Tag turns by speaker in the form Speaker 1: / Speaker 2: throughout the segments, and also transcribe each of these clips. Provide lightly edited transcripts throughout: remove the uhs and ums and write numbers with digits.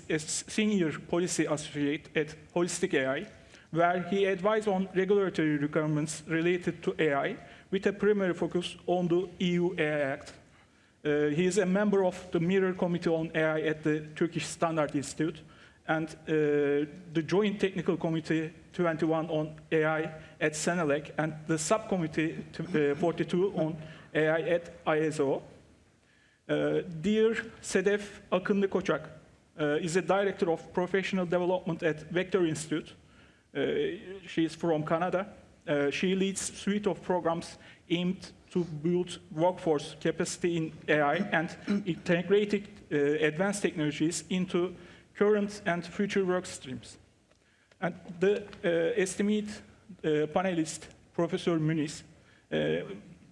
Speaker 1: a senior policy associate at Holistic AI, where he advises on regulatory requirements related to AI, with a primary focus on the EU AI Act. He is a member of the Mirror Committee on AI at the Turkish Standard Institute, and the Joint Technical Committee 21 on AI at Senelec, and the Subcommittee 42 on AI at ISO. Dear Sedef Akınlı Koçak is a Director of Professional Development at Vector Institute. She is from Canada. She leads a suite of programs aimed to build workforce capacity in AI and integrating advanced technologies into current and future work streams. And the esteemed panelist, Professor Muniz,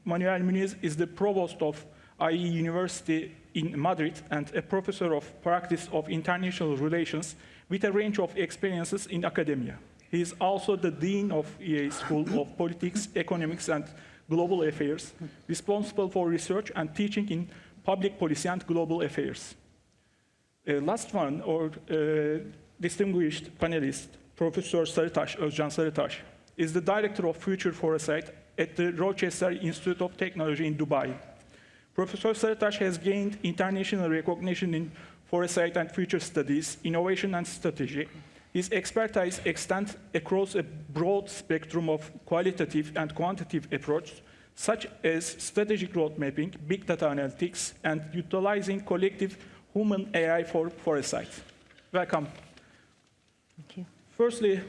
Speaker 1: Manuel Muniz is the provost of IE University in Madrid and a professor of practice of international relations with a range of experiences in academia. He is also the dean of EA School of Politics, Economics, and Global Affairs, responsible for research and teaching in public policy and global affairs. Last one, or distinguished panelist, Professor Sarıtaş, Özcan Sarıtaş, is the Director of Future Foresight at the Rochester Institute of Technology in Dubai. Professor Sarıtaş has gained international recognition in foresight and future studies, innovation and strategy. His expertise extends across a broad spectrum of qualitative and quantitative approaches, such as strategic road mapping, big data analytics, and utilizing collective human AI for foresight. Welcome.
Speaker 2: Thank you.
Speaker 1: Firstly,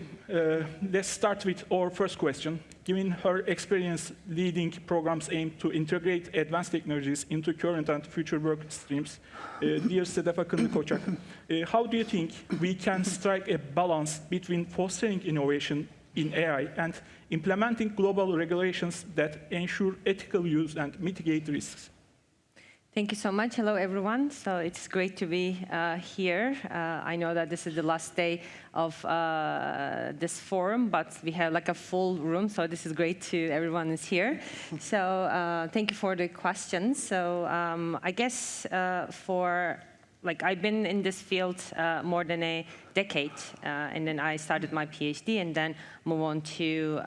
Speaker 1: let's start with our first question. Given her experience leading programs aimed to integrate advanced technologies into current and future work streams, dear Sedef Akınlı Koçak, how do you think we can strike a balance between fostering innovation in AI and implementing global regulations that ensure ethical use and mitigate risks?
Speaker 2: Thank you so much. Hello, everyone. So it's great to be here. I know that this is the last day of this forum, but we have like a full room, so this is great to everyone is here. So thank you for the question. So I guess I've been in this field more than a decade, and then I started my PhD and then move on to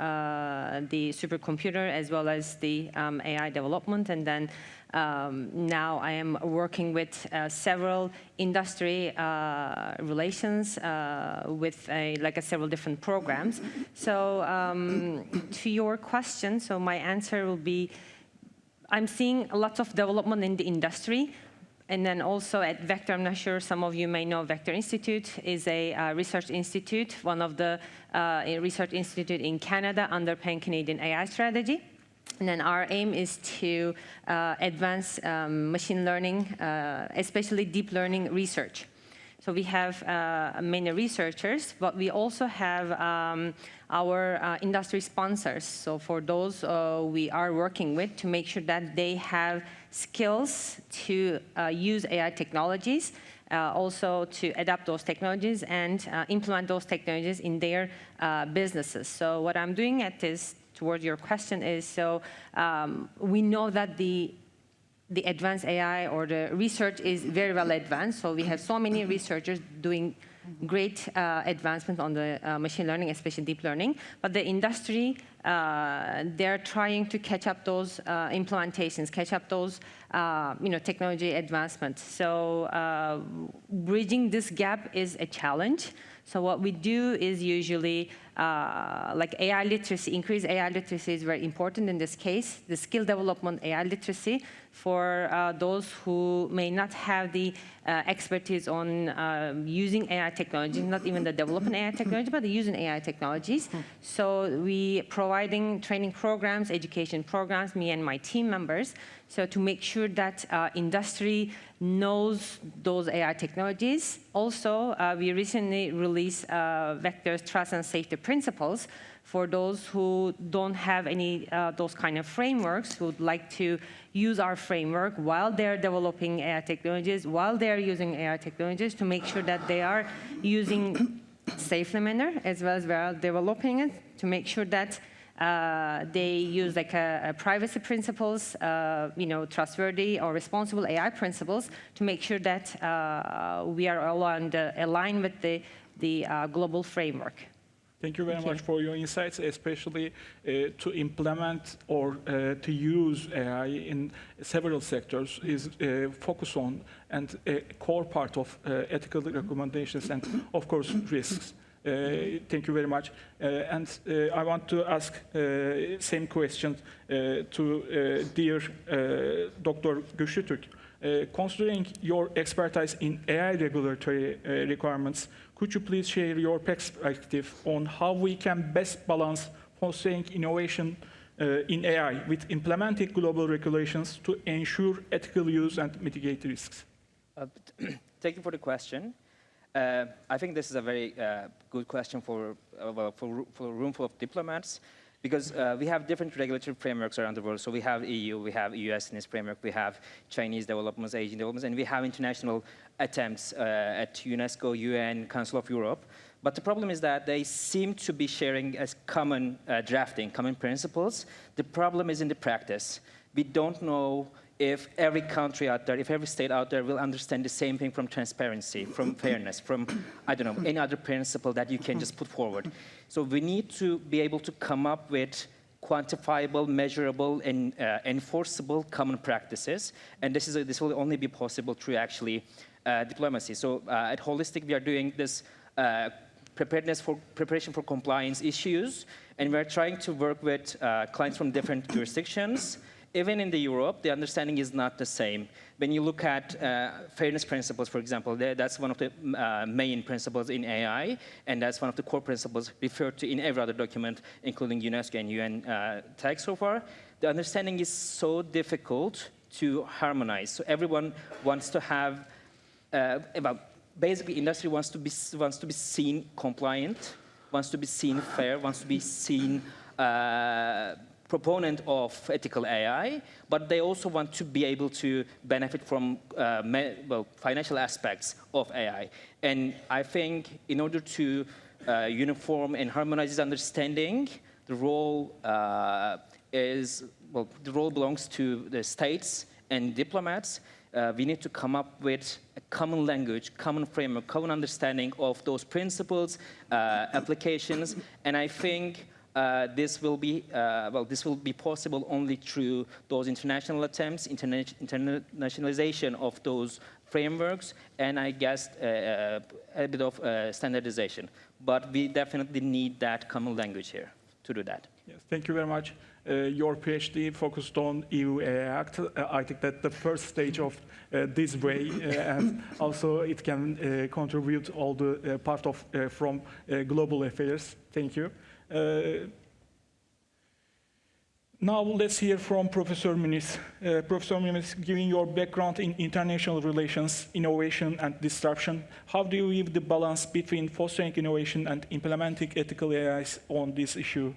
Speaker 2: the supercomputer as well as the AI development, and then now I am working with several industry relations with several different programs. So to your question, so my answer will be, I'm seeing a lot of development in the industry. And then also at Vector, I'm not sure some of you may know, Vector Institute is a research institute, one of the research institute in Canada under Pan-Canadian AI strategy. And then our aim is to advance machine learning, especially deep learning research. So we have many researchers, but we also have our industry sponsors. So for those we are working with to make sure that they have skills to use AI technologies, also to adapt those technologies and implement those technologies in their businesses. So what I'm doing at this, towards your question, is so we know that the advanced AI or the research is very well advanced. So we have so many researchers doing great advancement on the machine learning, especially deep learning. But the industry, they're trying to catch up those implementations, catch up those technology advancements. So bridging this gap is a challenge. So what we do is usually AI literacy, increased AI literacy is very important in this case. The skill development, AI literacy, for those who may not have the expertise on using AI technology, not even the development AI technology, but using AI technologies. So we providing training programs, education programs, me and my team members, so to make sure that industry knows those AI technologies. Also, we recently released Vector's Trust and Safety Principles for those who don't have any those kind of frameworks, who would like to use our framework while they're developing AI technologies, while they're using AI technologies, to make sure that they are using safely manner as well as we are developing it, to make sure that They use like privacy principles, trustworthy or responsible AI principles to make sure that we are all aligned with the global framework.
Speaker 1: Thank you very much for your insights, especially to implement or to use AI in several sectors is focus on and a core part of ethical recommendations and, of course, risks. Thank you very much. And I want to ask same question to dear Dr. Güçlü Türk. Considering your expertise in AI regulatory requirements, could you please share your perspective on how we can best balance fostering innovation in AI with implementing global regulations to ensure ethical use and mitigate risks?
Speaker 3: Thank you for the question. I think this is a very good question for a room full of diplomats, because we have different regulatory frameworks around the world. So we have EU, we have US in this framework, we have Chinese developments, Asian developments, and we have international attempts at UNESCO, UN, Council of Europe. But the problem is that they seem to be sharing as common drafting, common principles. The problem is in the practice. We don't know if every country out there, if every state out there will understand the same thing from transparency, from fairness, from, I don't know, any other principle that you can just put forward. So we need to be able to come up with quantifiable, measurable, and enforceable common practices. And this will only be possible through actually diplomacy. So at Holistic, we are doing this preparation for compliance issues, and we're trying to work with clients from different jurisdictions. Even in Europe, the understanding is not the same. When you look at fairness principles, for example, that's one of the main principles in AI, and that's one of the core principles referred to in every other document, including UNESCO and UN tags so far. The understanding is so difficult to harmonize. So everyone wants to have, basically industry wants to be seen compliant, wants to be seen fair, wants to be seen proponent of ethical AI, but they also want to be able to benefit from financial aspects of AI. And I think in order to uniform and harmonize this understanding, the role belongs to the states and diplomats. We need to come up with a common language, common framework, common understanding of those principles, applications, and I think this will be possible only through those international attempts, internationalization of those frameworks, and I guess a bit of standardization. But we definitely need that common language here to do that.
Speaker 1: Yes, thank you very much. Your PhD focused on EU AI Act. I think that the first stage of this way, and also it can contribute all the part of from global affairs. Thank you. Now let's hear from Professor Muniz. Professor Muniz, given your background in international relations, innovation, and disruption, how do you view the balance between fostering innovation and implementing ethical AIs on this issue?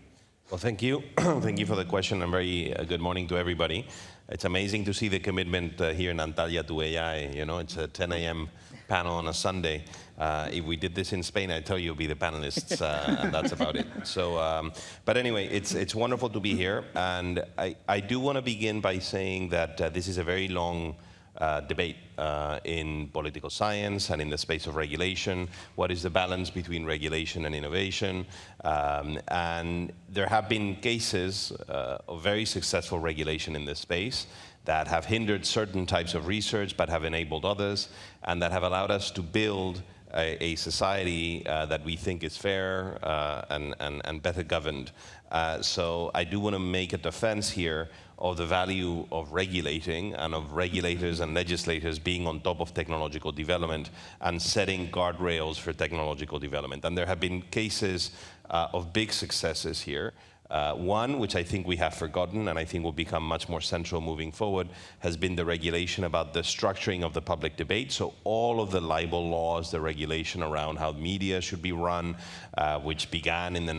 Speaker 4: Well, thank you. Thank you for the question, and very good morning to everybody. It's amazing to see the commitment here in Antalya to AI. You know, it's a 10 a.m. panel on a Sunday. If we did this in Spain, I'd tell you, be the panelists, and that's about it. So, but anyway, it's wonderful to be here, and I do want to begin by saying that this is a very long debate in political science and in the space of regulation. What is the balance between regulation and innovation? And there have been cases of very successful regulation in this space that have hindered certain types of research but have enabled others, and that have allowed us to build a society that we think is fair and better governed. So I do want to make a defense here of the value of regulating and of regulators and legislators being on top of technological development and setting guardrails for technological development. And there have been cases of big successes here. One, which I think we have forgotten and I think will become much more central moving forward, has been the regulation about the structuring of the public debate. So all of the libel laws, the regulation around how media should be run, which began in the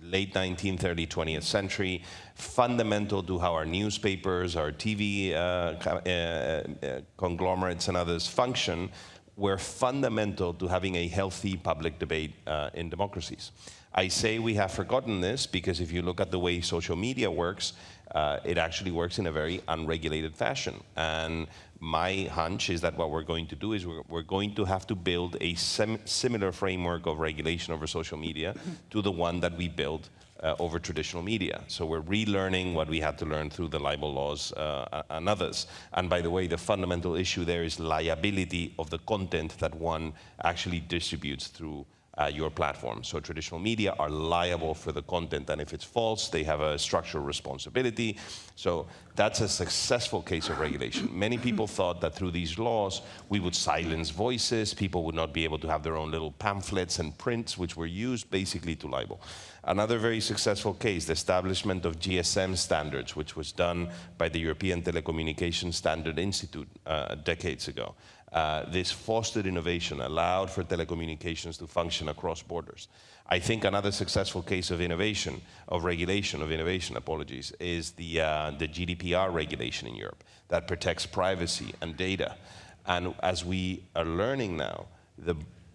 Speaker 4: late 19th, early 20th century, fundamental to how our newspapers, our TV conglomerates and others function, were fundamental to having a healthy public debate in democracies. I say we have forgotten this because if you look at the way social media works, it actually works in a very unregulated fashion. And my hunch is that what we're going to do is we're going to have to build a similar framework of regulation over social media to the one that we built over traditional media. So we're relearning what we had to learn through the libel laws and others. And by the way, the fundamental issue there is liability of the content that one actually distributes through your platform. So traditional media are liable for the content, and if it's false, they have a structural responsibility. So that's a successful case of regulation. Many people thought that through these laws, we would silence voices, people would not be able to have their own little pamphlets and prints, which were used basically to libel. Another very successful case, the establishment of GSM standards, which was done by the European Telecommunication Standard Institute decades ago. This fostered innovation, allowed for telecommunications to function across borders. I think another successful case of innovation, apologies, is the GDPR regulation in Europe that protects privacy and data. And as we are learning now, the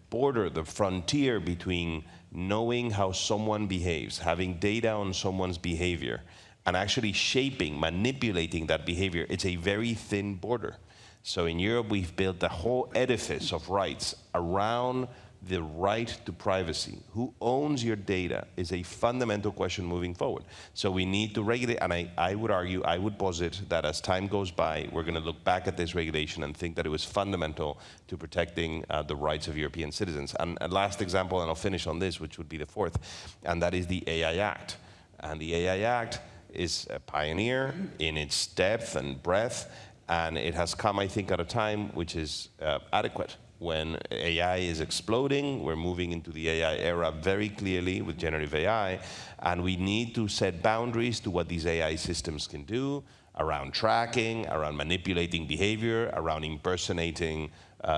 Speaker 4: border, the frontier between knowing how someone behaves, having data on someone's behavior, and actually shaping, manipulating that behavior, it's a very thin border. So in Europe, we've built a whole edifice of rights around the right to privacy. Who owns your data is a fundamental question moving forward. So we need to regulate, and I would argue, I would posit that as time goes by, we're going to look back at this regulation and think that it was fundamental to protecting the rights of European citizens. And a last example, and I'll finish on this, which would be the fourth, and that is the AI Act. And the AI Act is a pioneer in its depth and breadth, and it has come, I think, at a time which is adequate. When AI is exploding, we're moving into the AI era very clearly with generative AI, and we need to set boundaries to what these AI systems can do around tracking, around manipulating behavior, around impersonating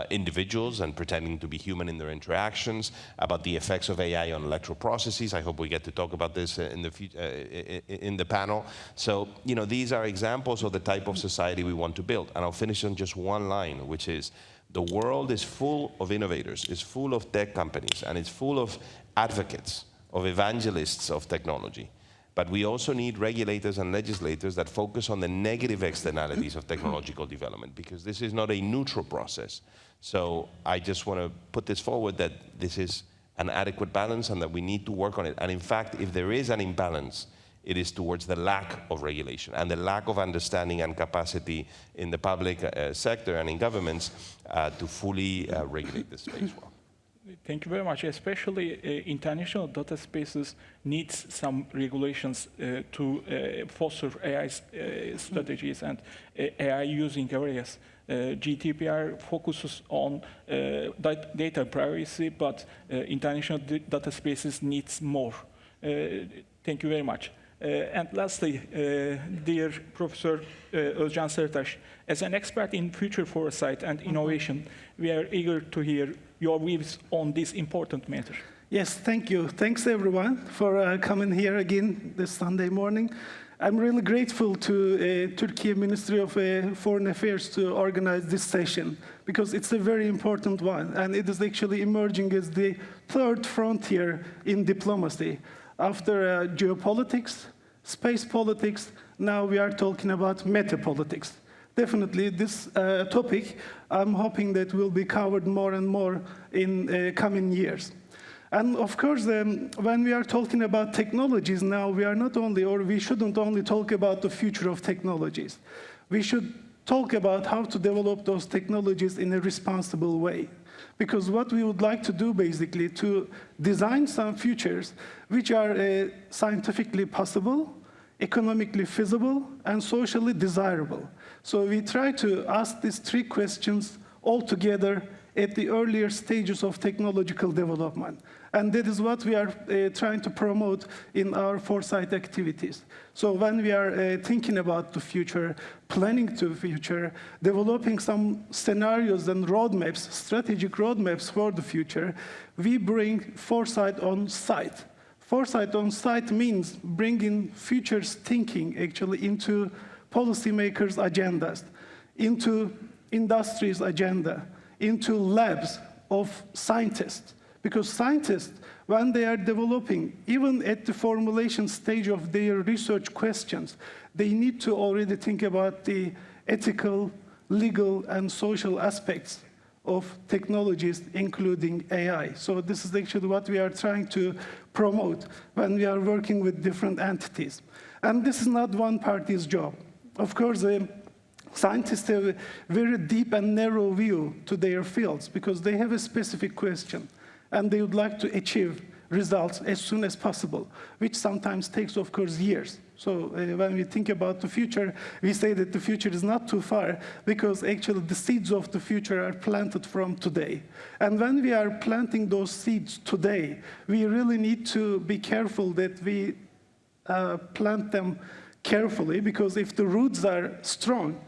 Speaker 4: individuals and pretending to be human in their interactions, about the effects of AI on electoral processes. I hope we get to talk about this in the panel. So, you know, these are examples of the type of society we want to build. And I'll finish on just one line, which is, the world is full of innovators, is full of tech companies, and it's full of advocates, of evangelists of technology. But we also need regulators and legislators that focus on the negative externalities of technological development, because this is not a neutral process. So I just want to put this forward, that this is an adequate balance and that we need to work on it. And in fact, if there is an imbalance, it is towards the lack of regulation and the lack of understanding and capacity in the public sector and in governments to fully regulate this space well.
Speaker 1: Thank you very much. Especially international data spaces needs some regulations to foster AI strategies and AI using areas. GDPR focuses on data privacy, but international data spaces needs more. Thank you very much. And lastly, dear Professor Özcan Sertaş, as an expert in future foresight and innovation, we are eager to hear your views on this important matter.
Speaker 5: Yes, thank you. Thanks, everyone, for coming here again this Sunday morning. I'm really grateful to Turkey Ministry of Foreign Affairs to organize this session, because it's a very important one, and it is actually emerging as the third frontier in diplomacy. After geopolitics, space politics, now we are talking about metapolitics. Definitely this topic, I'm hoping that will be covered more and more in coming years. And of course, when we are talking about technologies now, we are not only, or we shouldn't only talk about the future of technologies. We should talk about how to develop those technologies in a responsible way. Because what we would like to do, basically, to design some futures which are scientifically possible, economically feasible, and socially desirable. So we try to ask these three questions all together at the earlier stages of technological development. And that is what we are trying to promote in our foresight activities. So when we are thinking about the future, planning to the future, developing some scenarios and roadmaps, strategic roadmaps for the future, we bring foresight on site. Foresight on site means bringing futures thinking actually into policymakers' agendas, into industry's agenda, into labs of scientists. Because scientists, when they are developing, even at the formulation stage of their research questions, they need to already think about the ethical, legal, and social aspects of technologies, including AI. So this is actually what we are trying to promote when we are working with different entities. And this is not one party's job. Of course, scientists have a very deep and narrow view to their fields because they have a specific question and they would like to achieve results as soon as possible, which sometimes takes, of course, years. So when we think about the future, we say that the future is not too far because actually the seeds of the future are planted from today. And when we are planting those seeds today, we really need to be careful that we plant them carefully, because if the roots are strong,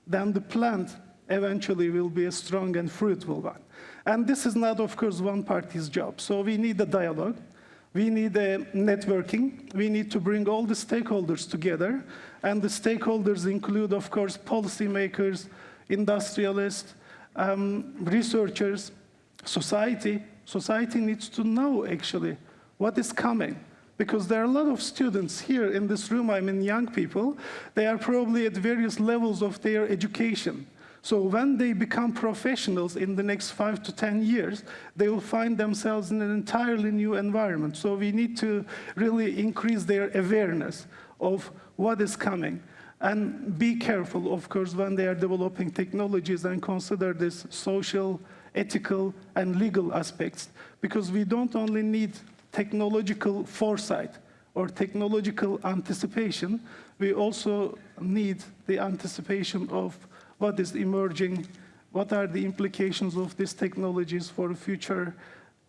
Speaker 5: then the plant eventually will be a strong and fruitful one. And this is not, of course, one party's job. So we need a dialogue. We need a networking. We need to bring all the stakeholders together. And the stakeholders include, of course, policymakers, industrialists, researchers, society. Society needs to know, actually, what is coming. Because there are a lot of students here in this room, I mean young people, they are probably at various levels of their education. So when they become professionals in the next 5 to 10 years, they will find themselves in an entirely new environment. So we need to really increase their awareness of what is coming. And be careful, of course, when they are developing technologies, and consider this social, ethical, and legal aspects. Because we don't only need technological foresight or technological anticipation, we also need the anticipation of what is emerging, what are the implications of these technologies for future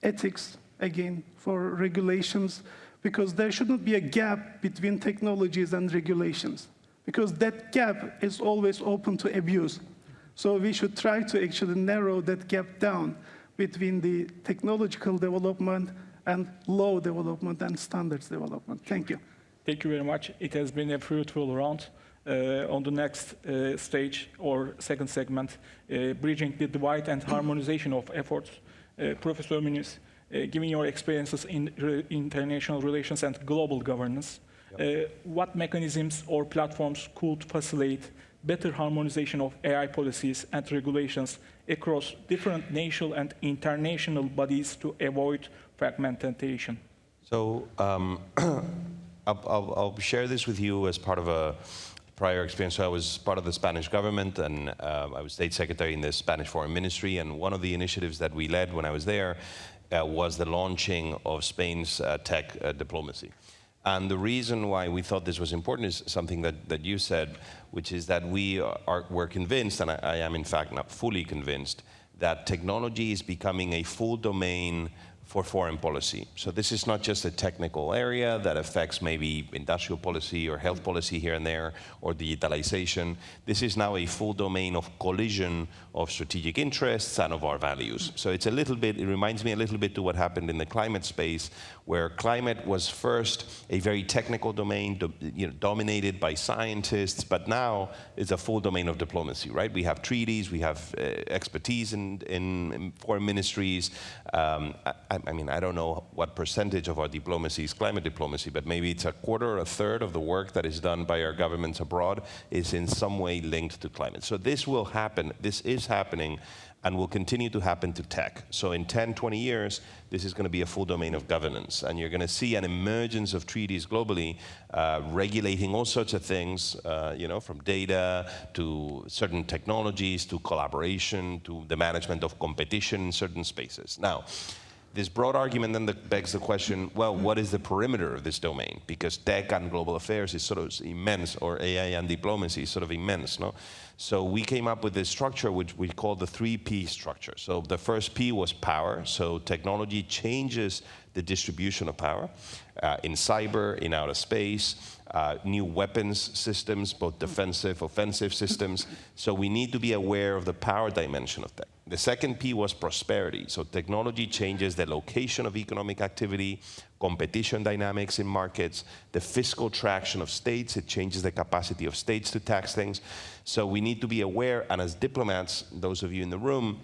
Speaker 5: ethics, again, for regulations, because there shouldn't be a gap between technologies and regulations, because that gap is always open to abuse. So we should try to actually narrow that gap down between the technological development and law development and standards development. Thank you.
Speaker 1: Thank you very much. It has been a fruitful round. On the next stage or second segment, bridging the divide and harmonization of efforts. Professor Muniz, given your experiences in international relations and global governance, what mechanisms or platforms could facilitate better harmonization of AI policies and regulations across different national and international bodies to avoid fragmentation?
Speaker 4: So I'll share this with you as part of a prior experience. So I was part of the Spanish government, and I was state secretary in the Spanish Foreign Ministry, and one of the initiatives that we led when I was there was the launching of Spain's tech diplomacy. And the reason why we thought this was important is something that you said, which is that we're convinced, and I am in fact not fully convinced, that technology is becoming a full domain for foreign policy. So this is not just a technical area that affects maybe industrial policy or health policy here and there, or digitalization. This is now a full domain of collision of strategic interests and of our values. So it's a little bit, it reminds me a little bit to what happened in the climate space, where climate was first a very technical domain, dominated by scientists, but now it's a full domain of diplomacy, right? We have treaties, we have expertise in foreign ministries. I mean, I don't know what percentage of our diplomacy is climate diplomacy, but maybe it's a quarter or a third of the work that is done by our governments abroad is in some way linked to climate. So this will happen, this is happening, and will continue to happen to tech. So in 10, 20 years, this is going to be a full domain of governance. And you're going to see an emergence of treaties globally regulating all sorts of things, from data to certain technologies, to collaboration, to the management of competition in certain spaces. Now, this broad argument then begs the question, well, what is the perimeter of this domain? Because tech and global affairs is sort of immense, or AI and diplomacy is sort of immense, no? So we came up with this structure, which we call the 3P structure. So the first P was power. So technology changes the distribution of power in cyber, in outer space, new weapons systems, both defensive, offensive systems. So we need to be aware of the power dimension of tech. The second P was prosperity. So technology changes the location of economic activity, competition dynamics in markets, the fiscal traction of states. It changes the capacity of states to tax things. So we need to be aware, and as diplomats, those of you in the room,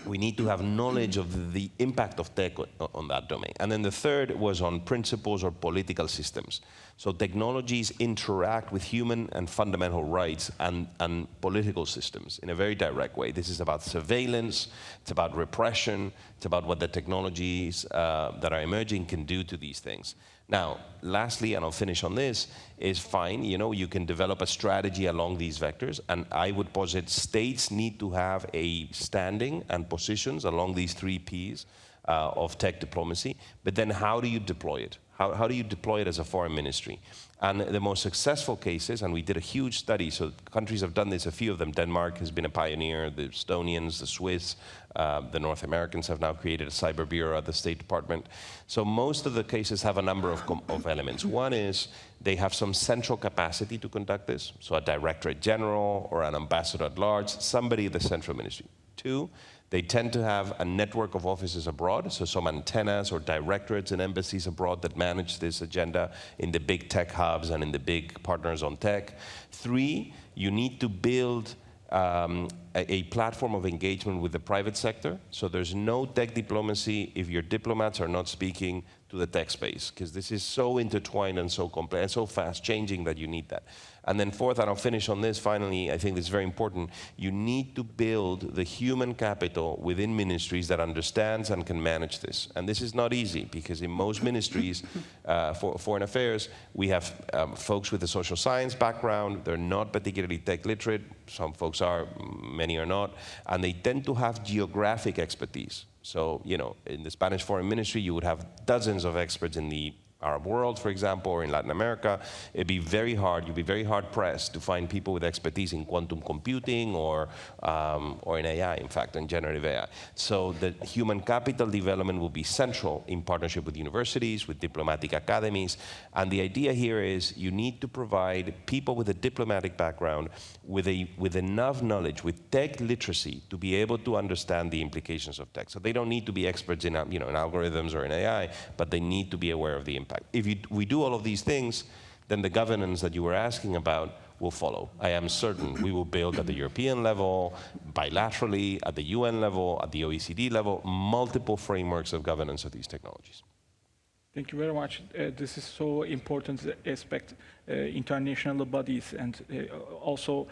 Speaker 4: we need to have knowledge of the impact of tech on that domain. And then the third was on principles or political systems. So technologies interact with human and fundamental rights and political systems in a very direct way. This is about surveillance, it's about repression, it's about what the technologies that are emerging can do to these things. Now, lastly, and I'll finish on this, is fine, you can develop a strategy along these vectors, and I would posit states need to have a standing and positions along these 3 Ps of tech diplomacy, but then how do you deploy it? How do you deploy it as a foreign ministry? And the most successful cases, and we did a huge study, so countries have done this, a few of them. Denmark has been a pioneer, the Estonians, the Swiss, the North Americans have now created a cyber bureau at the State Department. So most of the cases have a number of elements. One is they have some central capacity to conduct this, so a directorate general or an ambassador at large, somebody at the central ministry. 2, they tend to have a network of offices abroad, so some antennas or directorates and embassies abroad that manage this agenda in the big tech hubs and in the big partners on tech. 3, you need to build a platform of engagement with the private sector. So there's no tech diplomacy if your diplomats are not speaking to the tech space, because this is so intertwined and so complex and so fast changing that you need that. And then 4th, and I'll finish on this finally, I think this is very important, you need to build the human capital within ministries that understands and can manage this. And this is not easy, because in most ministries for foreign affairs, we have folks with a social science background, they're not particularly tech literate, some folks are, many are not, and they tend to have geographic expertise. So, in the Spanish Foreign Ministry, you would have dozens of experts in the Arab world, for example, or in Latin America. It'd be very hard, you'd be very hard pressed to find people with expertise in quantum computing or in AI, in fact, in generative AI. So the human capital development will be central in partnership with universities, with diplomatic academies. And the idea here is you need to provide people with a diplomatic background with enough knowledge, with tech literacy, to be able to understand the implications of tech. So they don't need to be experts in, in algorithms or in AI, but they need to be aware of the impact. If we do all of these things, then the governance that you were asking about will follow. I am certain we will build at the European level, bilaterally, at the UN level, at the OECD level, multiple frameworks of governance of these technologies.
Speaker 1: Thank you very much. This is so important aspect, international bodies, and also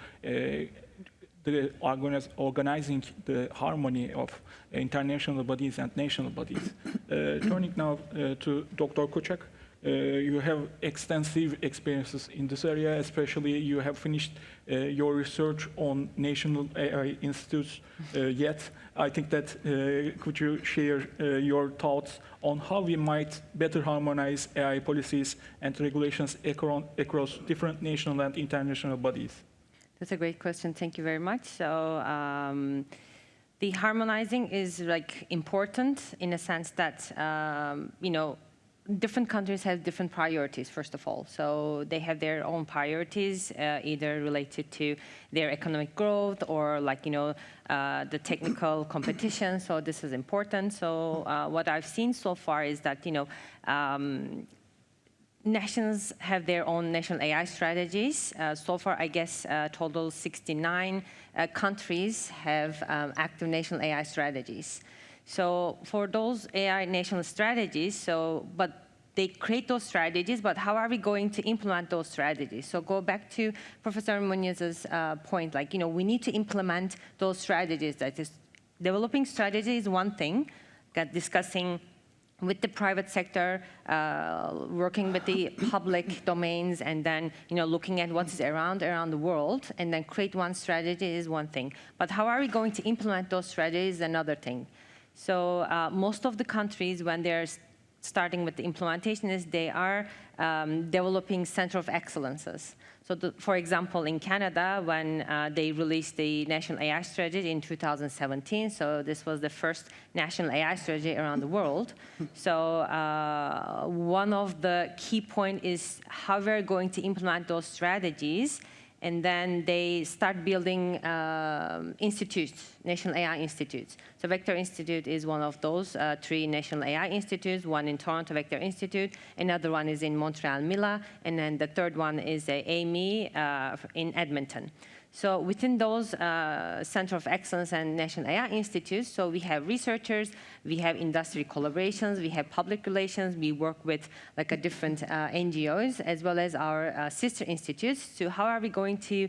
Speaker 1: the organizing the harmony of international bodies and national bodies. Turning now to Dr. Kucak, you have extensive experiences in this area, especially you have finished your research on national AI institutes yet. I think that could you share your thoughts on how we might better harmonize AI policies and regulations across different national and international bodies?
Speaker 2: That's a great question. Thank you very much. So the harmonizing is important in a sense that different countries have different priorities, first of all. So they have their own priorities, either related to their economic growth or the technical competition. So this is important. So what I've seen so far is that nations have their own national AI strategies. So far, I guess, total 69 countries have active national AI strategies. So for those AI national strategies, but they create those strategies, but how are we going to implement those strategies? So go back to Professor Muniz's point, we need to implement those strategies. That is, developing strategy is one thing, discussing with the private sector, working with the public domains, and then looking at what is around the world, and then create one strategy is one thing. But how are we going to implement those strategies is another thing. So most of the countries, when they're starting with the implementation, is they are developing center of excellences. So for example, in Canada, when they released the national AI strategy in 2017, so this was the first national AI strategy around the world. So one of the key points is how we're going to implement those strategies. And then they start building institutes, national AI institutes. So Vector Institute is one of those 3 national AI institutes, one in Toronto, Vector Institute, another one is in Montreal, Mila, and then the third one is AMI in Edmonton. So within those Center of Excellence and National AI Institutes, so we have researchers, we have industry collaborations, we have public relations, we work with like a different NGOs, as well as our sister institutes. So how are we going to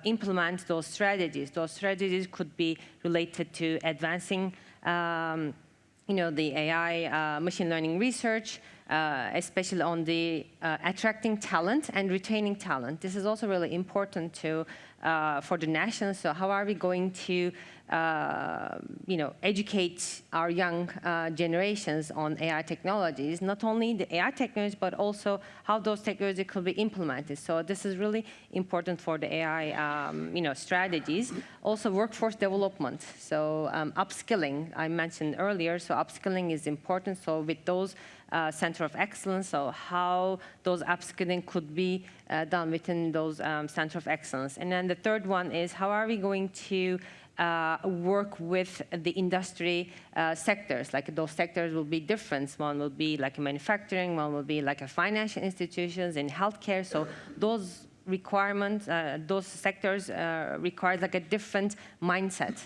Speaker 2: implement those strategies? Those strategies could be related to advancing the AI machine learning research, especially on the attracting talent and retaining talent. This is also really important for the nation. So how are we going to educate our young generations on AI technologies, not only the AI technologies, but also how those technologies could be implemented. So this is really important for the AI strategies. Also workforce development. So upskilling, I mentioned earlier, so upskilling is important. So with those Center of Excellence, so how those upskilling could be done within those Center of Excellence. And then the third one is how are we going to work with the industry sectors. Like those sectors will be different. One will be like manufacturing, one will be like a financial institutions and healthcare. So those requirements, those sectors require like a different mindset.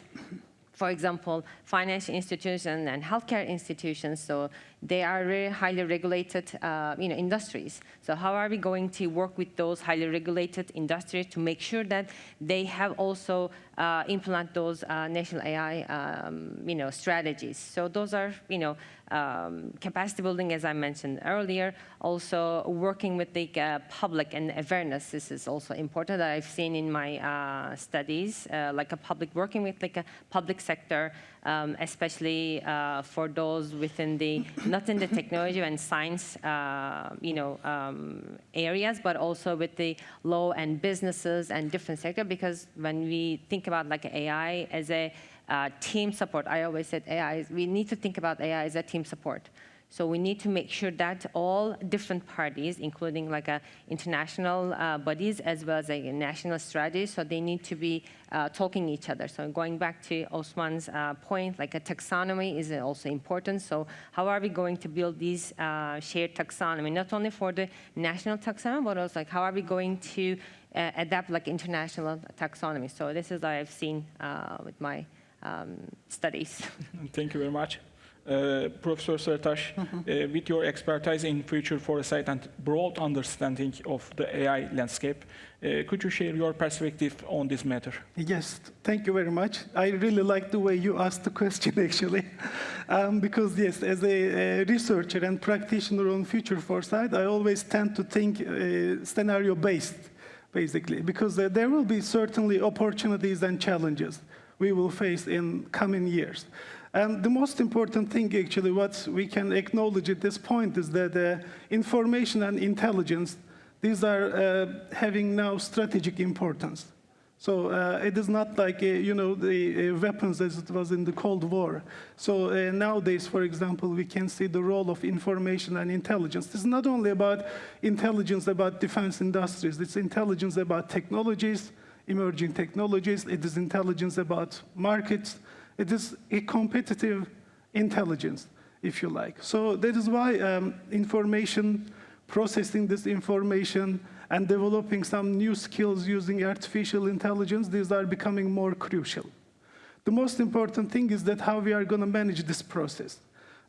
Speaker 2: For example, financial institutions and healthcare institutions, so they are very highly regulated industries. So how are we going to work with those highly regulated industries to make sure that they have also implement those national AI strategies? So those are capacity building, as I mentioned earlier. Also working with the public and awareness. This is also important that I've seen in my studies, like a public working with like a public sector, especially for those within the not in the technology and science areas, but also with the law and businesses and different sector. Because when we think about like AI as a team support, I always said we need to think about AI as a team support. So we need to make sure that all different parties, including like international bodies as well as a national strategy, so they need to be talking each other. So going back to Osman's point, like a taxonomy is also important. So how are we going to build these shared taxonomy, not only for the national taxonomy, but also like how are we going to adapt like international taxonomy? So this is what I've seen with my studies.
Speaker 1: Thank you very much. Professor Sertaş, with your expertise in future foresight and broad understanding of the AI landscape, could you share your perspective on this matter?
Speaker 5: Yes, thank you very much. I really like the way you asked the question, actually. Because, yes, as a researcher and practitioner on future foresight, I always tend to think scenario-based, basically, because there will be certainly opportunities and challenges we will face in coming years. And the most important thing, actually, what we can acknowledge at this point is that information and intelligence, these are having now strategic importance. So it is not like, the weapons as it was in the Cold War. So nowadays, for example, we can see the role of information and intelligence. This is not only about intelligence about defense industries. It's intelligence about technologies, emerging technologies. It is intelligence about markets. It is a competitive intelligence, if you like. So that is why information, processing this information, and developing some new skills using artificial intelligence, these are becoming more crucial. The most important thing is that how we are going to manage this process.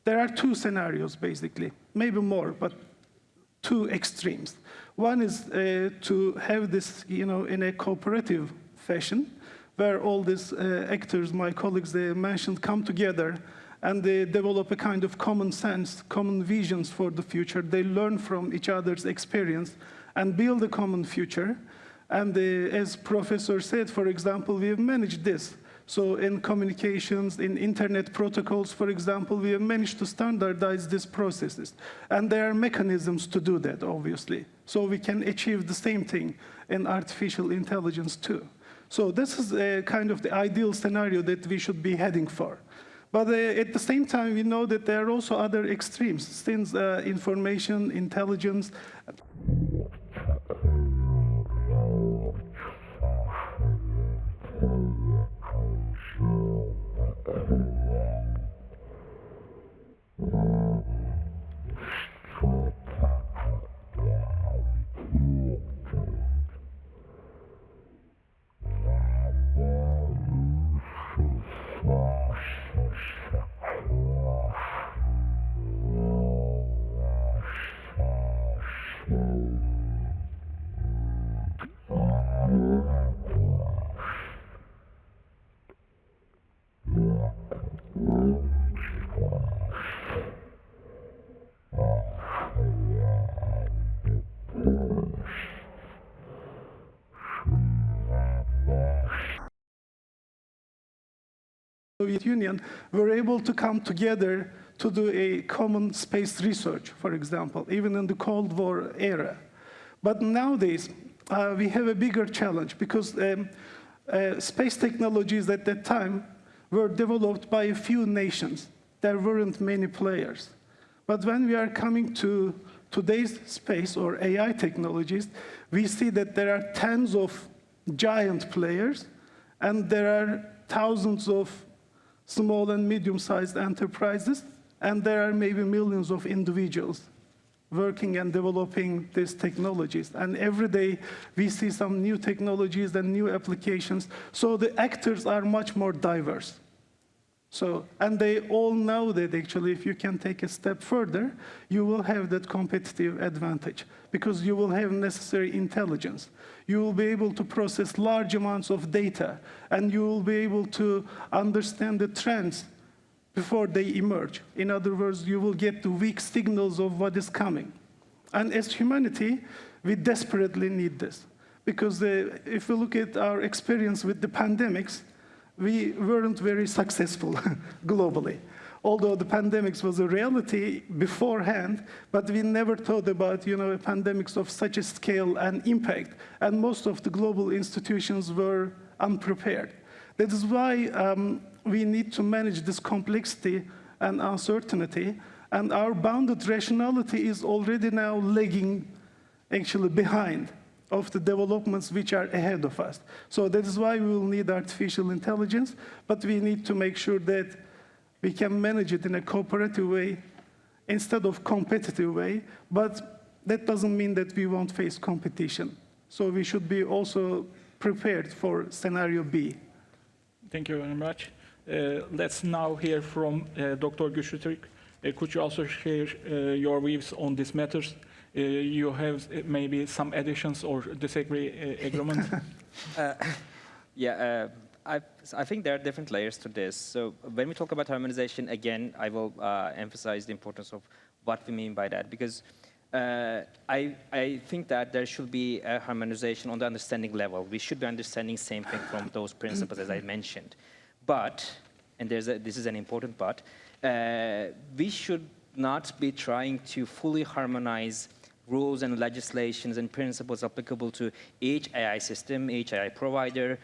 Speaker 5: There are two scenarios, basically, maybe more, but two extremes. One is to have this, in a cooperative fashion, where all these actors, my colleagues they mentioned, come together and they develop a kind of common sense, common visions for the future. They learn from each other's experience and build a common future. And as Professor said, for example, we have managed this. So in communications, in internet protocols, for example, we have managed to standardize these processes. And there are mechanisms to do that, obviously. So we can achieve the same thing in artificial intelligence too. So this is kind of the ideal scenario that we should be heading for. But at the same time, we know that there are also other extremes, since information, intelligence. Soviet Union were able to come together to do a common space research, for example, even in the Cold War era. But nowadays, we have a bigger challenge because space technologies at that time were developed by a few nations. There weren't many players. But when we are coming to today's space or AI technologies, we see that there are tens of giant players, and there are thousands of small and medium-sized enterprises, and there are maybe millions of individuals working and developing these technologies. And every day, we see some new technologies and new applications. So the actors are much more diverse. And they all know that actually if you can take a step further, you will have that competitive advantage because you will have necessary intelligence. You will be able to process large amounts of data, and you will be able to understand the trends before they emerge. In other words, you will get the weak signals of what is coming. And as humanity, we desperately need this. Because if we look at our experience with the pandemics, we weren't very successful globally. Although the pandemics was a reality beforehand, but we never thought about pandemics of such a scale and impact. And most of the global institutions were unprepared. That is why we need to manage this complexity and uncertainty. And our bounded rationality is already now lagging actually behind of the developments which are ahead of us. So that is why we will need artificial intelligence, but we need to make sure that we can manage it in a cooperative way instead of competitive way, but that doesn't mean that we won't face competition. So we should be also prepared for scenario B.
Speaker 1: Thank you very much. Let's now hear from Dr. Güçlü Türk. Could you also share your views on these matters? You have maybe some additions or agreement?
Speaker 3: I think there are different layers to this. So when we talk about harmonization, again, I will emphasize the importance of what we mean by that, because I think that there should be a harmonization on the understanding level. We should be understanding the same thing from those principles as I mentioned. But, and this is an important but, we should not be trying to fully harmonize rules and legislations and principles applicable to each AI system, each AI provider,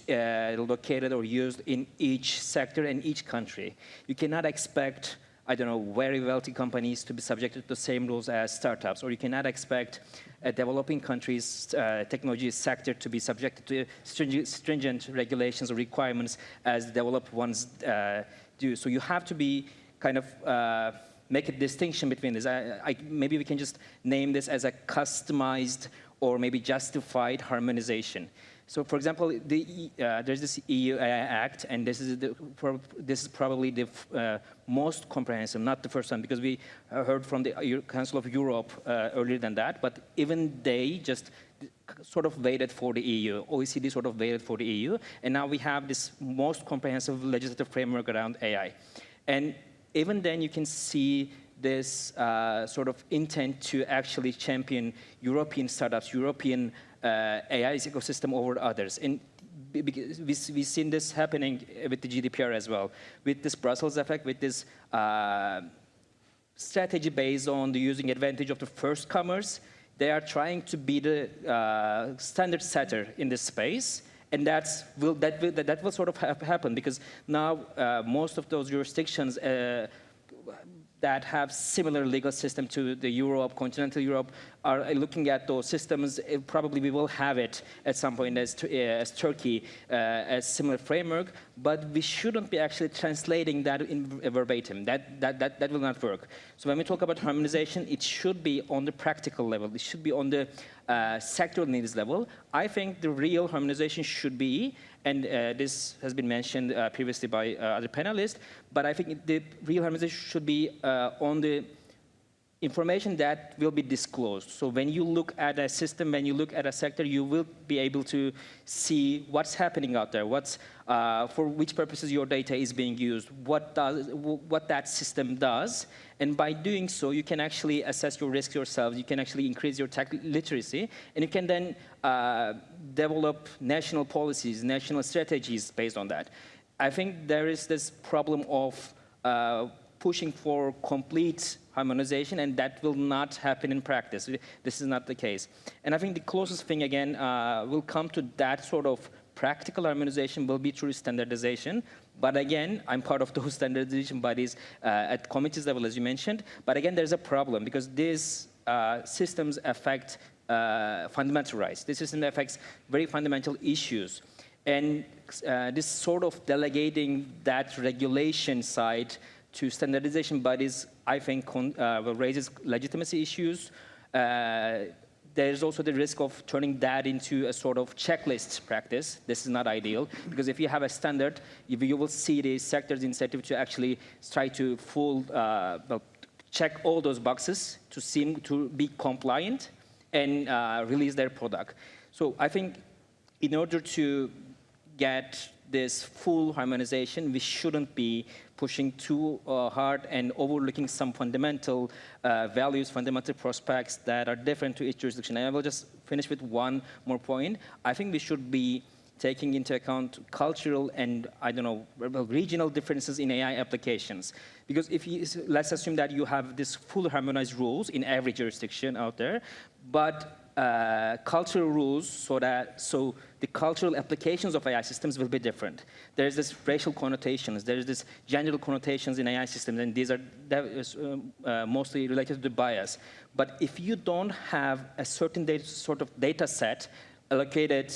Speaker 3: located or used in each sector and each country. You cannot expect, I don't know, very wealthy companies to be subjected to the same rules as startups, or you cannot expect a developing countries' technology sector to be subjected to stringent regulations or requirements as the developed ones do. So you have to be kind of make a distinction between this. Maybe we can just name this as a customized or maybe justified harmonization. So, for example, there's this EU AI Act, and this is probably the most comprehensive, not the first one, because we heard from the Council of Europe earlier than that, but even they just sort of waited for the EU. OECD sort of waited for the EU, and now we have this most comprehensive legislative framework around AI. And even then, you can see this sort of intent to actually champion European startups, European AI ecosystem over others. And we've seen this happening with the GDPR as well, with this Brussels effect, with this strategy based on the using advantage of the first comers. They are trying to be the standard setter in this space. And that will sort of happen because now most of those jurisdictions that have similar legal system to the Europe, continental Europe, are looking at those systems. Probably we will have it at some point as Turkey, as similar framework, but we shouldn't be actually translating that in verbatim. That will not work. So when we talk about harmonization, it should be on the practical level. It should be on the sectoral needs level. I think the real harmonization should be, and this has been mentioned previously by other panelists, but I think the real harmonization should be on the information that will be disclosed. So when you look at a system, when you look at a sector, you will be able to see what's happening out there, for which purposes your data is being used, what that system does. And by doing so, you can actually assess your risk yourself. You can actually increase your tech literacy, and you can then develop national policies, national strategies based on that. I think there is this problem of pushing for complete harmonization, and that will not happen in practice. This is not the case. And I think the closest thing, again, will come to that sort of practical harmonization will be through standardization. But again, I'm part of those standardization bodies at committees level, as you mentioned. But again, there's a problem, because these systems affect fundamental rights. This system affects very fundamental issues. And this sort of delegating that regulation side to standardization bodies, I think, raises legitimacy issues. There's also the risk of turning that into a sort of checklist practice. This is not ideal, because if you have a standard, you will see the sector's incentive to actually try to check all those boxes to seem to be compliant and release their product. So I think in order to get this full harmonization, we shouldn't be pushing too hard and overlooking some fundamental values, fundamental prospects that are different to each jurisdiction. And I will just finish with one more point. I think we should be taking into account cultural and, I don't know, regional differences in AI applications. Because if you, let's assume that you have this full harmonized rules in every jurisdiction out there, but cultural rules, so the cultural applications of AI systems will be different. There's this racial connotations, there's this gender connotations in AI systems, and these are mostly related to the bias. But if you don't have a certain sort of data set allocated,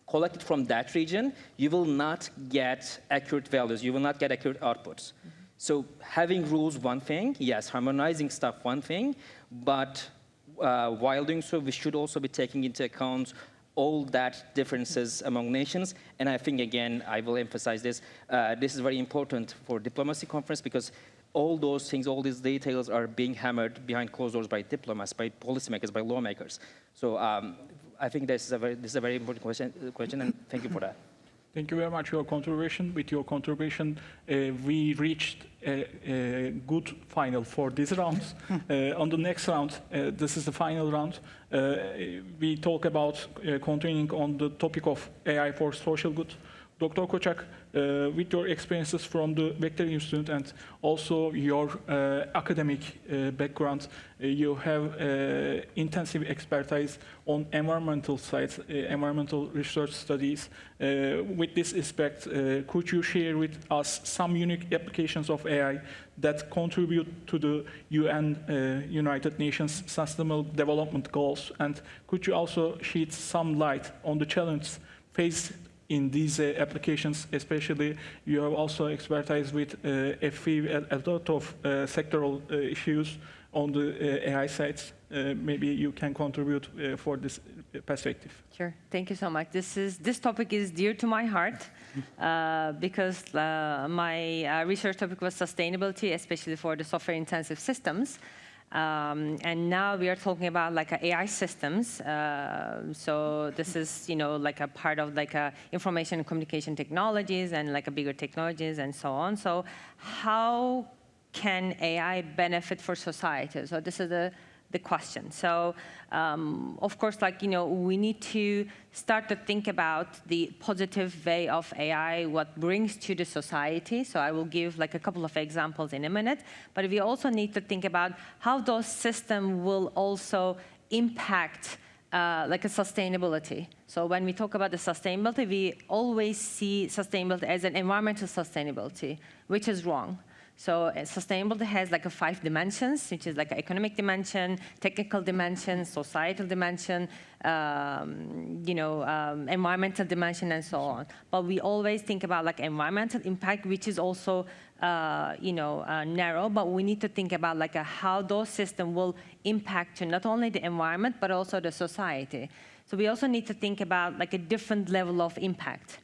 Speaker 3: collected from that region, you will not get accurate values, you will not get accurate outputs. So having rules, one thing, yes, harmonizing stuff, one thing, but while doing so, we should also be taking into account all that differences among nations. And I think, again, I will emphasize this, this is very important for diplomacy conference, because all those things, all these details are being hammered behind closed doors by diplomats, by policymakers, by lawmakers. So I think this is a very important question, and thank you for that.
Speaker 1: Thank you very much for your contribution. With your contribution, we reached a good final for this round. On the next round, this is the final round. We talk about continuing on the topic of AI for social good. Dr. Koçak, with your experiences from the Vector Institute and also your academic background, you have intensive expertise on environmental sides, environmental research studies. With this aspect, could you share with us some unique applications of AI that contribute to the UN United Nations Sustainable Development Goals? And could you also shed some light on the challenges faced in these applications? Especially, you have also expertise with a lot of sectoral issues on the AI sides. Maybe you can contribute for this perspective.
Speaker 2: Sure, thank you so much. This topic is dear to my heart because my research topic was sustainability, especially for the software-intensive systems. And now we are talking about like AI systems. So this is, like a part of like information and communication technologies and like a bigger technologies and so on. So how can AI benefit for society? So this is the question. So of course, we need to start to think about the positive way of AI, what brings to the society. So I will give like a couple of examples in a minute, but we also need to think about how those systems will also impact like a sustainability. So when we talk about the sustainability, we always see sustainability as an environmental sustainability, which is wrong. So sustainability has like 5 dimensions, which is like an economic dimension, technical dimension, societal dimension, environmental dimension, and so on. But we always think about like environmental impact, which is also narrow. But we need to think about like how those systems will impact to not only the environment but also the society. So we also need to think about like a different level of impact.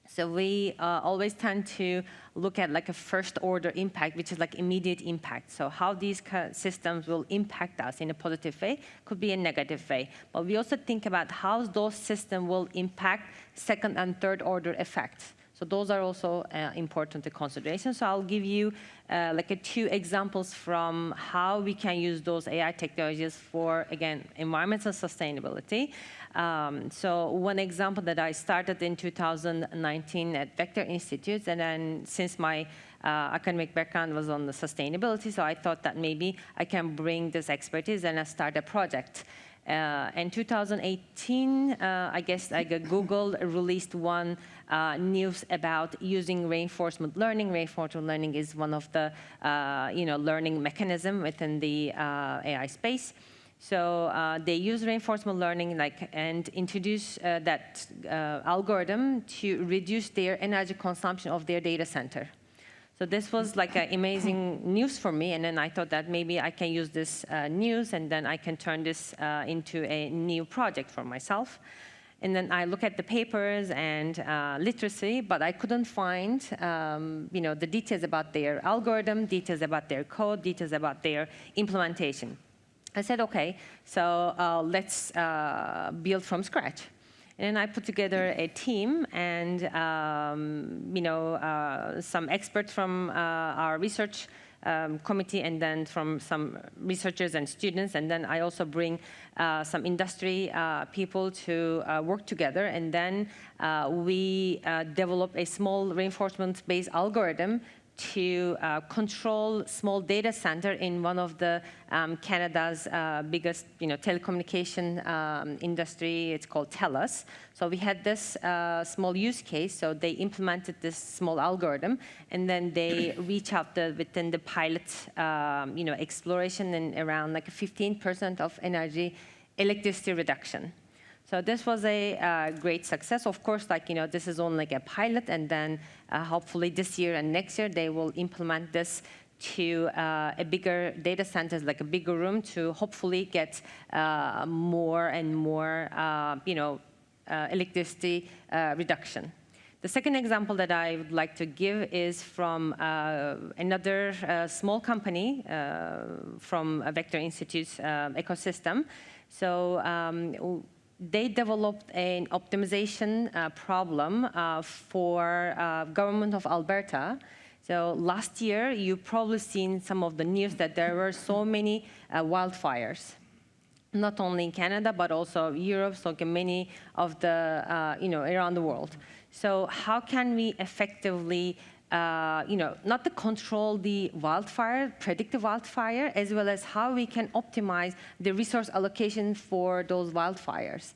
Speaker 2: So we always tend to look at like a first-order impact, which is like immediate impact. So how these systems will impact us in a positive way, could be a negative way. But we also think about how those systems will impact second- and third-order effects. So So those are also important to consideration. So I'll give you two examples from how we can use those AI technologies for, again, environmental sustainability. So one example that I started in 2019 at Vector Institute, and then since my academic background was on the sustainability, so I thought that maybe I can bring this expertise and start a project. In 2018, I guess Google released one news about using reinforcement learning. Reinforcement learning is one of the learning mechanism within the AI space. So they use reinforcement learning and introduce that algorithm to reduce their energy consumption of their data center. So this was like amazing news for me, and then I thought that maybe I can use this news, and then I can turn this into a new project for myself. And then I look at the papers and literacy, but I couldn't find the details about their algorithm, details about their code, details about their implementation. I said, okay, so let's build from scratch. And I put together a team and some experts from our research committee, and then from some researchers and students. And then I also bring some industry people to work together. And then we develop a small reinforcement-based algorithm to control small data center in one of the Canada's biggest telecommunication industry. It's called TELUS. So we had this small use case. So they implemented this small algorithm, and then they reach out within the pilot exploration and around 15% of electricity reduction. So this was a great success. Of course, this is only a pilot, and then hopefully this year and next year they will implement this to a bigger data centers, like a bigger room, to hopefully get more and more, electricity reduction. The second example that I would like to give is from another small company from Vector Institute's ecosystem. So they developed an optimization problem for government of Alberta. So last year, you've probably seen some of the news that there were so many wildfires, not only in Canada, but also Europe, so many of the, around the world. So how can we effectively not to control the wildfire, predict the wildfire, as well as how we can optimize the resource allocation for those wildfires.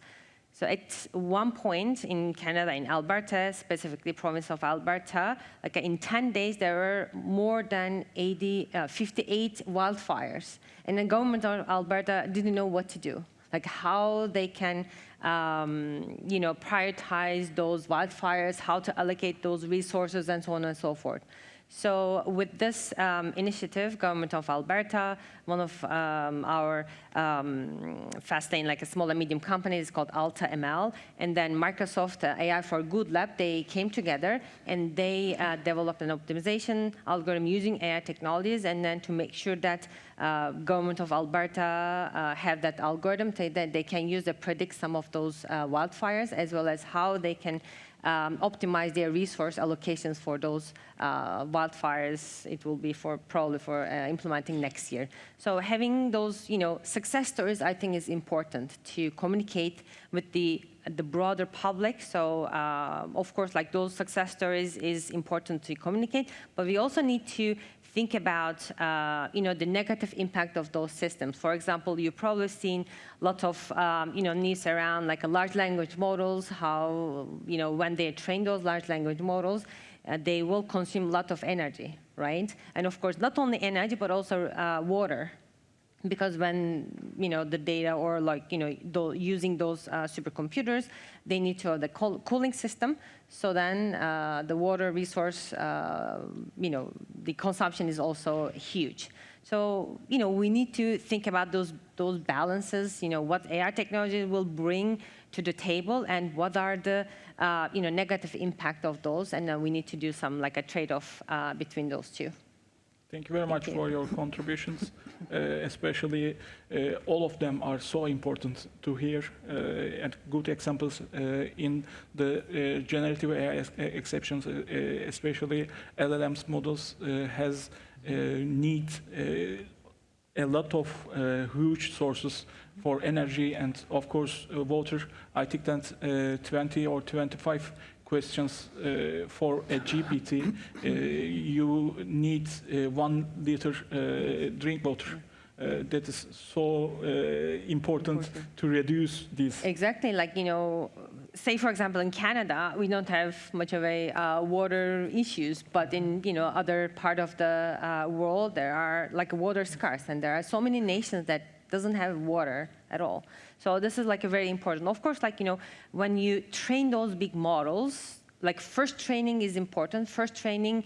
Speaker 2: So at one point in Canada, in Alberta, specifically province of Alberta, in 10 days, there were more than 58 wildfires. And the government of Alberta didn't know what to do, how they can prioritize those wildfires, how to allocate those resources, and so on and so forth. So with this initiative, Government of Alberta, one of our fast lane, a small and medium company is called Alta ML, and then Microsoft AI for Good Lab, they came together and they developed an optimization algorithm using AI technologies, and then to make sure that Government of Alberta have that algorithm that they can use to predict some of those wildfires, as well as how they can optimize their resource allocations for those wildfires. It will be probably for implementing next year. So having those success stories, I think, is important to communicate with the broader public. So of course, those success stories is important to communicate, but we also need to think about the negative impact of those systems. For example, you've probably seen lots of news around large language models, how when they train those large language models, they will consume a lot of energy, right? And of course, not only energy, but also water. Because when the data or using those supercomputers, they need to have the cooling system. So then the water resource, the consumption is also huge. So we need to think about those balances. What AI technology will bring to the table, and what are the negative impact of those, and then we need to do some a trade-off between those two.
Speaker 1: Thank you very much for your contributions. Especially, all of them are so important to hear, and good examples in the generative AI exceptions, especially LLMs models has need a lot of huge sources for energy and, of course, water. I think that 20 or 25 questions for a GPT, you need 1 liter drink water. That is so important to reduce this.
Speaker 2: Exactly, like, say for example in Canada, we don't have much of a water issues, but in other part of the world, there are like water scarce, and there are so many nations that doesn't have water at all. So this is like a very important. Of course, like when you train those big models, like first training is important. First training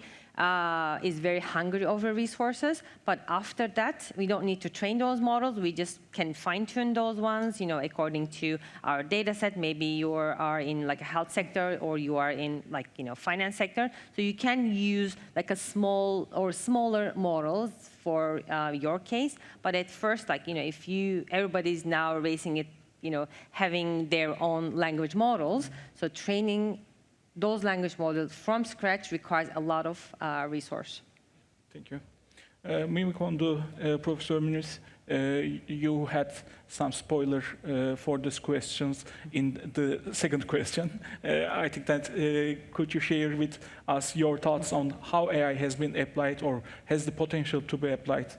Speaker 2: is very hungry over resources, but after that, we don't need to train those models. We just can fine-tune those ones, according to our data set. Maybe you are in like a health sector, or you are in like finance sector. So you can use like a small or smaller models for your case. But at first, like if everybody's now racing it, having their own language models, so training those language models from scratch requires a lot of resource.
Speaker 1: Thank you. Moving on to Professor Muniz, you had some spoiler for these questions in the second question. I think that could you share with us your thoughts on how AI has been applied or has the potential to be applied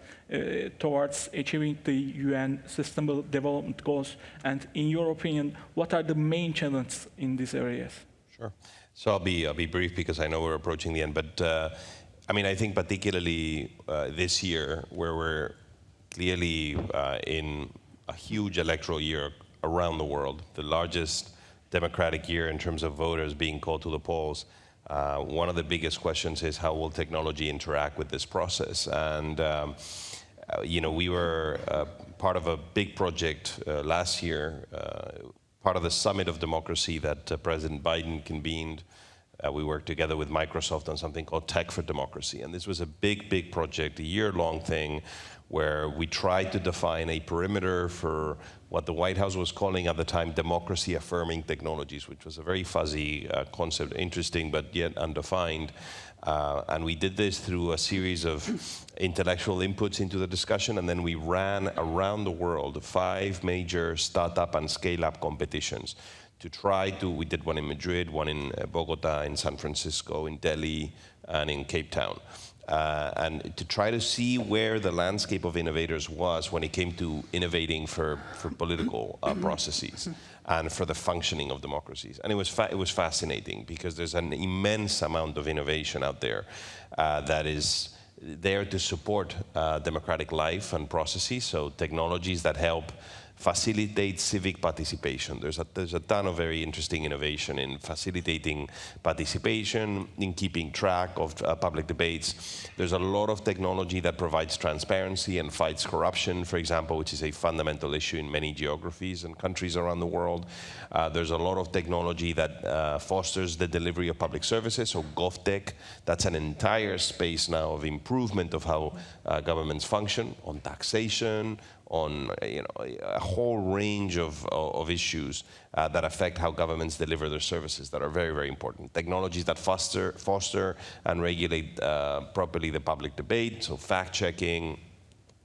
Speaker 1: towards achieving the UN Sustainable Development Goals? And in your opinion, what are the main challenges in these areas?
Speaker 4: Sure. So I'll be brief because I know we're approaching the end. But I mean, I think particularly this year, where we're clearly in a huge electoral year around the world, the largest democratic year in terms of voters being called to the polls, one of the biggest questions is how will technology interact with this process? And we were part of a big project last year. Part of the Summit of Democracy that President Biden convened. We worked together with Microsoft on something called Tech for Democracy. And this was a big project, a year-long thing, where we tried to define a perimeter for what the White House was calling at the time democracy-affirming technologies, which was a very fuzzy concept, interesting but yet undefined. And we did this through a series of intellectual inputs into the discussion, and then we ran around the world 5 major startup and scale-up competitions to try to, we did one in Madrid, one in Bogota, in San Francisco, in Delhi, and in Cape Town. And to try to see where the landscape of innovators was when it came to innovating for political processes and for the functioning of democracies. And it was fascinating because there's an immense amount of innovation out there that is there to support democratic life and processes, so technologies that help facilitate civic participation. There's a ton of very interesting innovation in facilitating participation, in keeping track of public debates. There's a lot of technology that provides transparency and fights corruption, for example, which is a fundamental issue in many geographies and countries around the world. There's a lot of technology that fosters the delivery of public services, so GovTech. That's an entire space now of improvement of how governments function, on taxation, on a whole range of issues that affect how governments deliver their services that are very important. Technologies that foster and regulate properly the public debate, so fact-checking,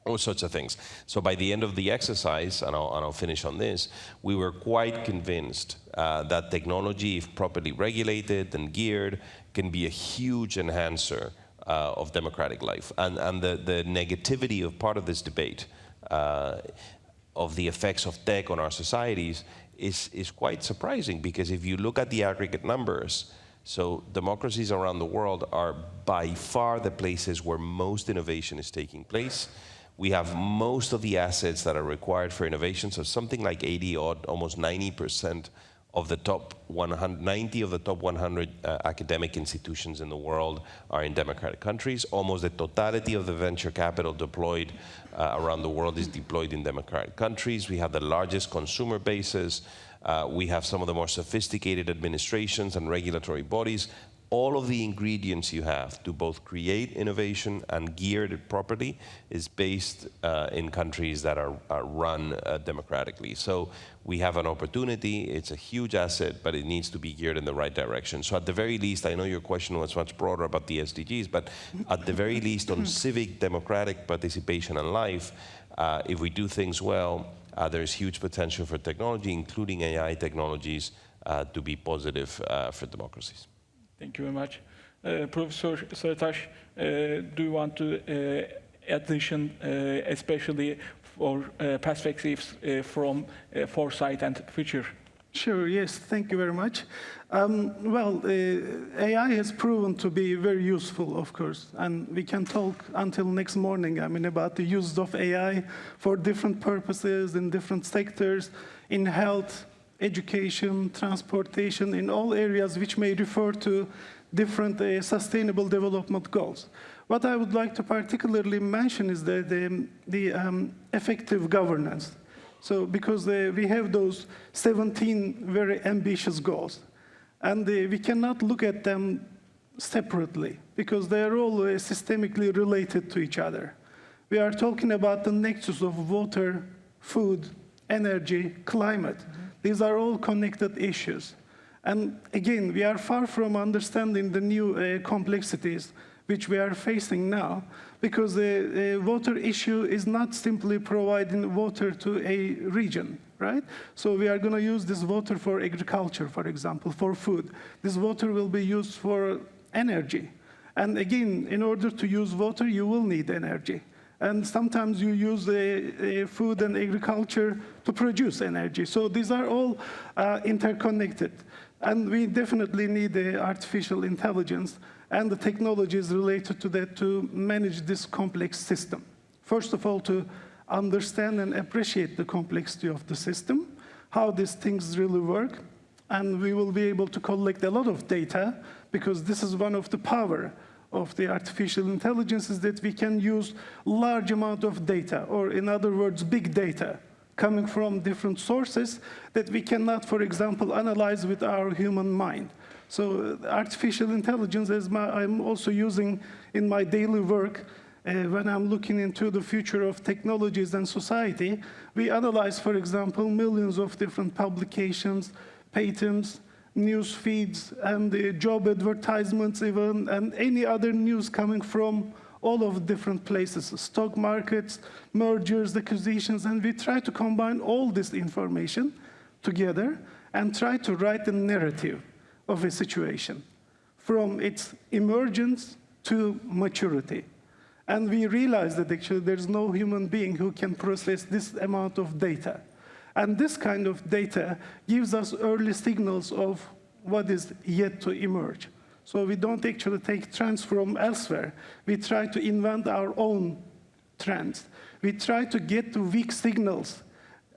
Speaker 4: all sorts of things. So by the end of the exercise, and I'll finish on this, we were quite convinced that technology, if properly regulated and geared, can be a huge enhancer of democratic life. And the negativity of part of this debate of the effects of tech on our societies is quite surprising, because if you look at the aggregate numbers, so democracies around the world are by far the places where most innovation is taking place. We have most of the assets that are required for innovation, so something like 80 odd, almost 90% of the top 90 of the top 100 academic institutions in the world are in democratic countries. Almost the totality of the venture capital deployed around the world is deployed in democratic countries. We have the largest consumer bases. We have some of the more sophisticated administrations and regulatory bodies. all of the ingredients you have to both create innovation and gear it properly is based in countries that are run democratically. So we have an opportunity, it's a huge asset, but it needs to be geared in the right direction. So at the very least, I know your question was much broader about the SDGs, but at the very least on civic democratic participation in life, if we do things well, there's huge potential for technology, including AI technologies, to be positive for democracies.
Speaker 1: Thank you very much. Professor Sarıtaş, do you want to addition, especially for perspectives from foresight and future?
Speaker 5: Sure, yes, thank you very much. AI has proven to be very useful, of course, and we can talk until next morning, about the use of AI for different purposes in different sectors, in health, education, transportation, in all areas which may refer to different sustainable development goals. What I would like to particularly mention is the effective governance. So because we have those 17 very ambitious goals, and we cannot look at them separately because they are all systemically related to each other. We are talking about the nexus of water, food, energy, climate. These are all connected issues. And again, we are far from understanding the new complexities which we are facing now, because the water issue is not simply providing water to a region, right? So we are going to use this water for agriculture, for example, for food. This water will be used for energy. And again, in order to use water, you will need energy. And sometimes you use food and agriculture to produce energy. So these are all interconnected. And we definitely need artificial intelligence and the technologies related to that to manage this complex system. First of all, to understand and appreciate the complexity of the system, how these things really work, and we will be able to collect a lot of data, because this is one of the power of the artificial intelligence, is that we can use large amount of data, or in other words, big data, coming from different sources that we cannot, for example, analyze with our human mind. So artificial intelligence is I'm also using in my daily work when I'm looking into the future of technologies and society. We analyze, for example, millions of different publications, patents, news feeds, and job advertisements even, and any other news coming from all of different places, stock markets, mergers, acquisitions, and we try to combine all this information together and try to write a narrative of a situation from its emergence to maturity. And we realize that actually there's no human being who can process this amount of data. And this kind of data gives us early signals of what is yet to emerge. So we don't actually take trends from elsewhere. We try to invent our own trends. We try to get to weak signals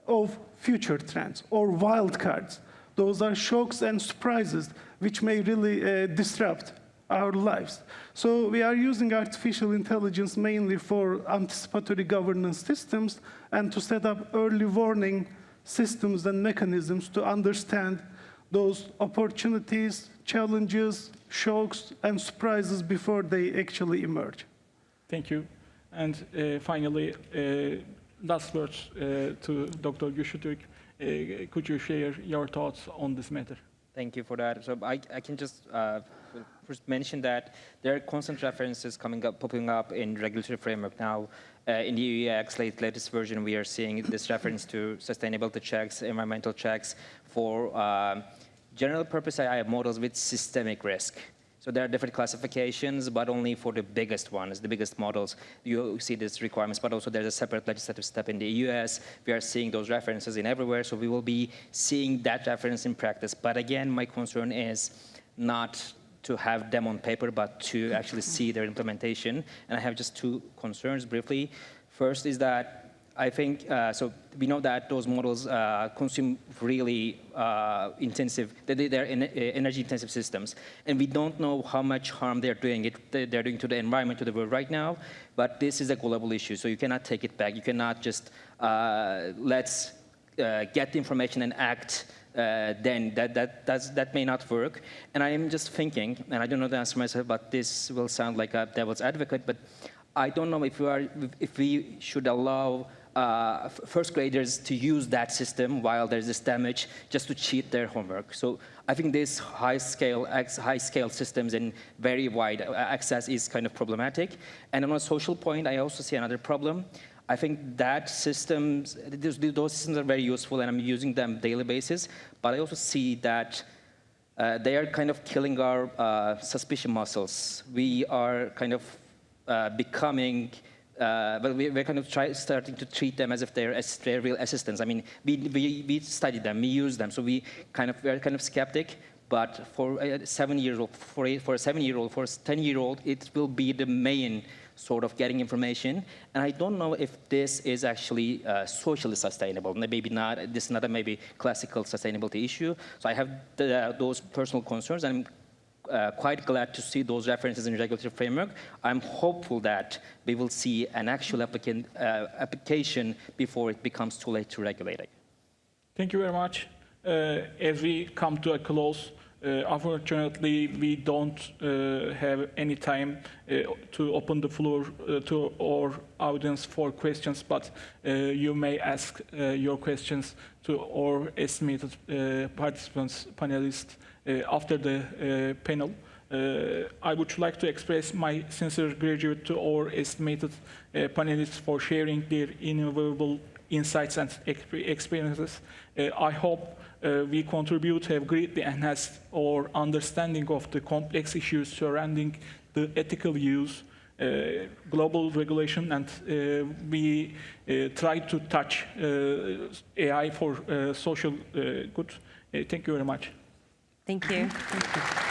Speaker 5: of future trends or wildcards. Those are shocks and surprises which may really disrupt our lives. So we are using artificial intelligence mainly for anticipatory governance systems and to set up early warning systems and mechanisms to understand those opportunities, challenges, shocks, and surprises before they actually emerge.
Speaker 1: Thank you. And finally, last words to Dr. Güçlütürk. Could you share your thoughts on this matter?
Speaker 3: Thank you for that. So I can just first mention that there are constant references popping up in regulatory framework now. In the EUX latest version, we are seeing this reference to sustainability checks, environmental checks for general purpose AI models with systemic risk. So there are different classifications, but only for the biggest ones, the biggest models, you see these requirements, but also there's a separate legislative step in the US. We are seeing those references in everywhere, so we will be seeing that reference in practice. But again, my concern is not to have them on paper, but to actually see their implementation. And I have just two concerns briefly. First is that I think, so we know that those models consume really they're energy-intensive systems. And we don't know how much harm they're doing to the environment, to the world right now. But this is a global issue, so you cannot take it back. You cannot just let's get the information and act then that may not work. And I am just thinking, and I don't know the answer myself, but this will sound like a devil's advocate, but I don't know if we should allow first graders to use that system while there's this damage just to cheat their homework. So I think this high-scale systems and very wide access is kind of problematic. And on a social point, I also see another problem. I think that those systems are very useful, and I'm using them on a daily basis. But I also see that they are kind of killing our suspicion muscles. We are kind of becoming, but we're kind of starting to treat them as if they're real assistants. I mean, we study them, we use them, so we're kind of skeptic. But for a 7-year-old, for a 7-year-old, for a 10-year-old, it will be the main sort of getting information. And I don't know if this is actually socially sustainable. Maybe not. This is not a maybe classical sustainability issue. So I have those personal concerns. And I'm quite glad to see those references in regulatory framework. I'm hopeful that we will see an actual application before it becomes too late to regulate it.
Speaker 1: Thank you very much. As we come to a close, unfortunately, we don't have any time to open the floor to our audience for questions, but you may ask your questions to our estimated participants, panelists, after the panel. I would like to express my sincere gratitude to our estimated panelists for sharing their invaluable insights and experiences. I hope we contribute to have greatly enhanced our understanding of the complex issues surrounding the ethical use, global regulation, and we try to touch AI for social good. Thank you very much.
Speaker 2: Thank you. Thank you.